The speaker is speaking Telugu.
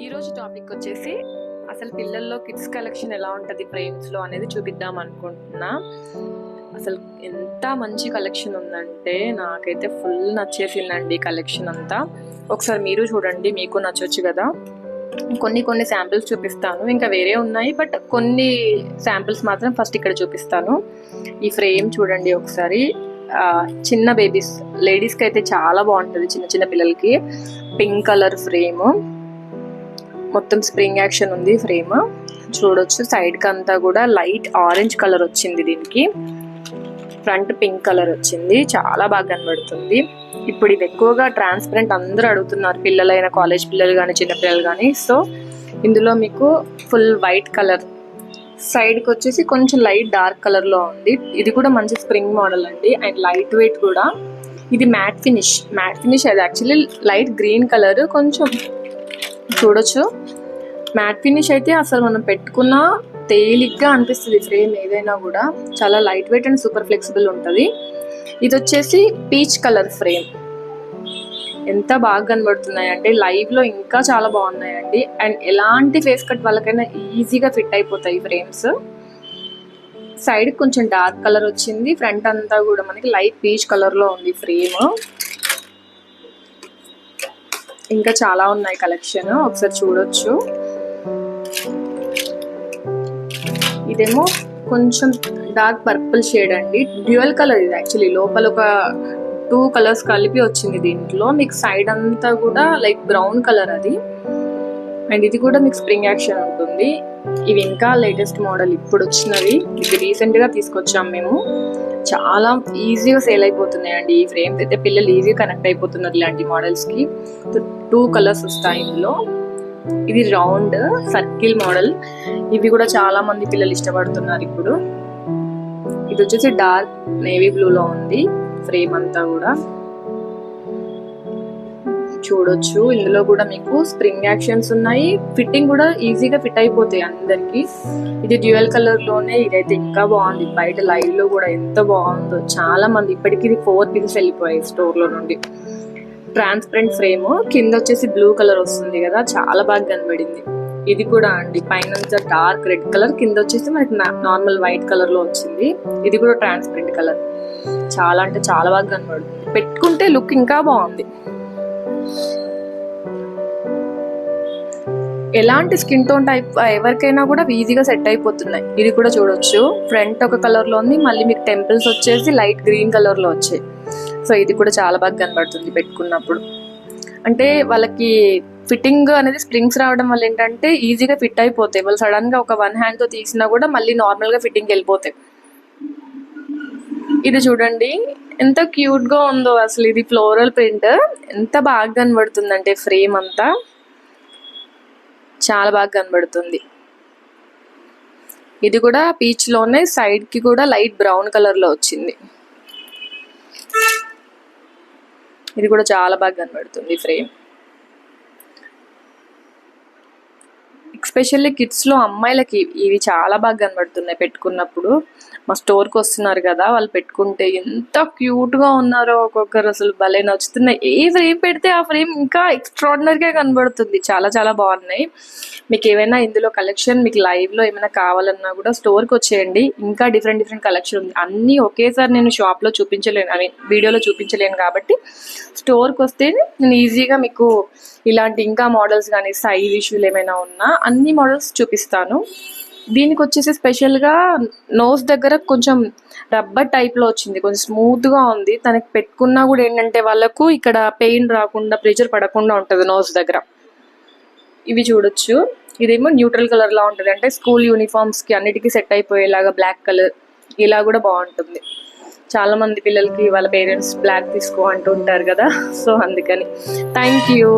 ఈరోజు టాపిక్ వచ్చేసి అసలు పిల్లల్లో కిడ్స్ కలెక్షన్ ఎలా ఉంటుంది ఫ్రేమ్స్లో అనేది చూపిద్దాం అనుకుంటున్నా. అసలు ఎంత మంచి కలెక్షన్ ఉందంటే నాకైతే ఫుల్ నచ్చేసిందండి కలెక్షన్ అంతా. ఒకసారి మీరు చూడండి, మీకు నచ్చొచ్చు కదా. కొన్ని శాంపిల్స్ చూపిస్తాను, ఇంకా వేరే ఉన్నాయి బట్ కొన్ని శాంపిల్స్ మాత్రం ఫస్ట్ ఇక్కడ చూపిస్తాను. ఈ ఫ్రేమ్ చూడండి ఒకసారి. చిన్న బేబీస్ లేడీస్కి అయితే చాలా బాగుంటుంది, చిన్న చిన్న పిల్లలకి. పింక్ కలర్ ఫ్రేమ్, మొత్తం స్ప్రింగ్ యాక్షన్ ఉంది ఫ్రేమ్ చూడొచ్చు. సైడ్ కి అంతా కూడా లైట్ ఆరెంజ్ కలర్ వచ్చింది, దీనికి ఫ్రంట్ పింక్ కలర్ వచ్చింది, చాలా బాగా కనబడుతుంది. ఇప్పుడు ఇది ఎక్కువగా ట్రాన్స్పరెంట్ అందరూ అడుగుతున్నారు, పిల్లలైన కాలేజ్ పిల్లలు కానీ చిన్న పిల్లలు కానీ. సో ఇందులో మీకు ఫుల్ వైట్ కలర్, సైడ్ కి వచ్చేసి కొంచెం లైట్ డార్క్ కలర్ లో ఉంది. ఇది కూడా మంచి స్ప్రింగ్ మోడల్ అండి, అండ్ లైట్ వెయిట్ కూడా. ఇది మ్యాట్ ఫినిష్ అది యాక్చువల్లీ లైట్ గ్రీన్ కలర్, కొంచెం చూడొచ్చు. మ్యాట్ ఫినిష్ అయితే అసలు మనం పెట్టుకున్న తేలిగ్గా అనిపిస్తుంది ఫ్రేమ్ ఏదైనా కూడా. చాలా light weight and super flexible ఉంటుంది. ఇది వచ్చేసి పీచ్ కలర్ ఫ్రేమ్. ఎంత బాగా కనబడుతున్నాయి అంటే లైవ్ లో ఇంకా చాలా బాగున్నాయండి. అండ్ ఎలాంటి ఫేస్ కట్ వాళ్ళకైనా ఈజీగా ఫిట్ అయిపోతాయి ఫ్రేమ్స్. సైడ్ కొంచెం డార్క్ కలర్ వచ్చింది, ఫ్రంట్ అంతా కూడా మనకి లైట్ పీచ్ కలర్ లో ఉంది ఫ్రేమ్. ఇంకా చాలా ఉన్నాయి కలెక్షన్, ఒకసారి చూడొచ్చు. ఇదేమో కొంచెం డార్క్ పర్పుల్ షేడ్ అండి, డ్యూయల్ కలర్ ఇది యాక్చువల్లీ. లోపల ఒక 2 కలర్స్ కలిపి వచ్చింది దీంట్లో. మీకు సైడ్ అంతా కూడా లైక్ బ్రౌన్ కలర్ అది. అండ్ ఇది కూడా మీకు స్ప్రింగ్ యాక్షన్ ఉంటుంది. ఇవి ఇంకా లేటెస్ట్ మోడల్ ఇప్పుడు వచ్చినవి, ఇది రీసెంట్ గా తీసుకొచ్చాం మేము. చాలా ఈజీగా సేల్ అయిపోతున్నాయి అండి ఈ ఫ్రేమ్స్ అయితే. పిల్లలు ఈజీగా కనెక్ట్ అయిపోతున్నారు ఇలాంటి మోడల్స్ కి. 2 కలర్స్ వస్తాయి ఇందులో. ఇది రౌండ్ సర్కిల్ మోడల్, ఇవి కూడా చాలా మంది పిల్లలు ఇష్టపడుతున్నారు ఇప్పుడు. ఇది వచ్చేసి డార్క్ నేవీ బ్లూ లో ఉంది ఫ్రేమ్ అంతా కూడా చూడొచ్చు. ఇందులో కూడా మీకు స్ప్రింగ్ యాక్షన్స్ ఉన్నాయి, ఫిట్టింగ్ కూడా ఈజీగా ఫిట్ అయిపోతాయి అందరికి. ఇది డ్యూయల్ కలర్ లోనే, ఇదైతే ఇంకా బాగుంది. బయట లైవ్ లో కూడా ఎంత బాగుందో. చాలా మంది ఇప్పటికి ఇది 4 పీసెస్ వెళ్ళిపోయాయి స్టోర్ లో నుండి. ట్రాన్స్పరెంట్ ఫ్రేమ్, కింద వచ్చేసి బ్లూ కలర్ వస్తుంది కదా, చాలా బాగా కనబడింది. ఇది కూడా అండి, పైన డార్క్ రెడ్ కలర్, కింద వచ్చేసి మనకి నార్మల్ వైట్ కలర్ లో వచ్చింది. ఇది కూడా ట్రాన్స్పరెంట్ కలర్. చాలా అంటే చాలా బాగా కనబడుతుంది, పెట్టుకుంటే లుక్ ఇంకా బాగుంది. ఎలాంటి స్కిన్ టోన్ టైప్ ఎవరికైనా కూడా ఈజీగా సెట్ అయిపోతున్నాయి. ఇది కూడా చూడొచ్చు, ఫ్రంట్ ఒక కలర్ లో ఉంది, మళ్ళీ మీకు టెంపుల్స్ వచ్చేసి లైట్ గ్రీన్ కలర్ లో వచ్చాయి. సో ఇది కూడా చాలా బాగా కనబడుతుంది పెట్టుకున్నప్పుడు. అంటే వాళ్ళకి ఫిట్టింగ్ అనేది స్ప్రింగ్స్ రావడం వల్ల ఏంటంటే ఈజీగా ఫిట్ అయిపోతాయి. వాళ్ళు సడన్ గా ఒక 1 హ్యాండ్ తో తీసినా కూడా మళ్ళీ నార్మల్ గా ఫిట్టింగ్ వెళ్ళిపోతాయి. ఇది చూడండి ఎంత క్యూట్ గా ఉందో అసలు. ఇది ఫ్లోరల్ ప్రింట్, ఎంత బాగా కనబడుతుందంటే ఫ్రేమ్ అంతా చాలా బాగా కనబడుతుంది. ఇది కూడా పీచ్ లోనే, సైడ్ కి కూడా లైట్ బ్రౌన్ కలర్ లో వచ్చింది. ఇది కూడా చాలా బాగా కనబడుతుంది ఫ్రేమ్. ఎస్పెషల్లీ కిడ్స్ లో అమ్మాయిలకి ఇవి చాలా బాగా కనబడుతున్నాయి పెట్టుకున్నప్పుడు. మా స్టోర్కి వస్తున్నారు కదా, వాళ్ళు పెట్టుకుంటే ఎంత క్యూట్ గా ఉన్నారో ఒక్కొక్కరు, అసలు భలే నచ్చుతున్నాయి. ఏ ఫ్రేమ్ పెడితే ఆ ఫ్రేమ్ ఇంకా ఎక్స్ట్రాడినరీగా కనబడుతుంది. చాలా చాలా బాగున్నాయి. మీకు ఏమైనా ఇందులో కలెక్షన్ మీకు లైవ్ లో ఏమైనా కావాలన్నా కూడా స్టోర్కి వచ్చేయండి. ఇంకా డిఫరెంట్ కలెక్షన్ ఉంది. అన్నీ ఒకేసారి నేను షాప్ లో చూపించలేను, ఐ మీన్ వీడియోలో చూపించలేను కాబట్టి స్టోర్కి వస్తే నేను ఈజీగా మీకు ఇలాంటి ఇంకా మోడల్స్ కానీ సైజ్ ఇష్యూలు ఏమైనా ఉన్నా అన్ని మోడల్స్ చూపిస్తాను. దీనికి వచ్చేసి స్పెషల్గా నోస్ దగ్గర కొంచెం రబ్బర్ టైప్లో వచ్చింది, కొంచెం స్మూత్గా ఉంది. తనకి పెట్టుకున్నా కూడా ఏంటంటే వాళ్ళకు ఇక్కడ పెయిన్ రాకుండా, ప్రెషర్ పడకుండా ఉంటుంది నోస్ దగ్గర. ఇవి చూడొచ్చు. ఇదేమో న్యూట్రల్ కలర్లా ఉంటుంది, అంటే స్కూల్ యూనిఫామ్స్కి అన్నిటికీ సెట్ అయిపోయేలాగా బ్లాక్ కలర్, ఇలా కూడా బాగుంటుంది. చాలా మంది పిల్లలకి వాళ్ళ పేరెంట్స్ బ్లాక్ తీసుకో అంటూ ఉంటారు కదా, సో అందుకని. Thank you.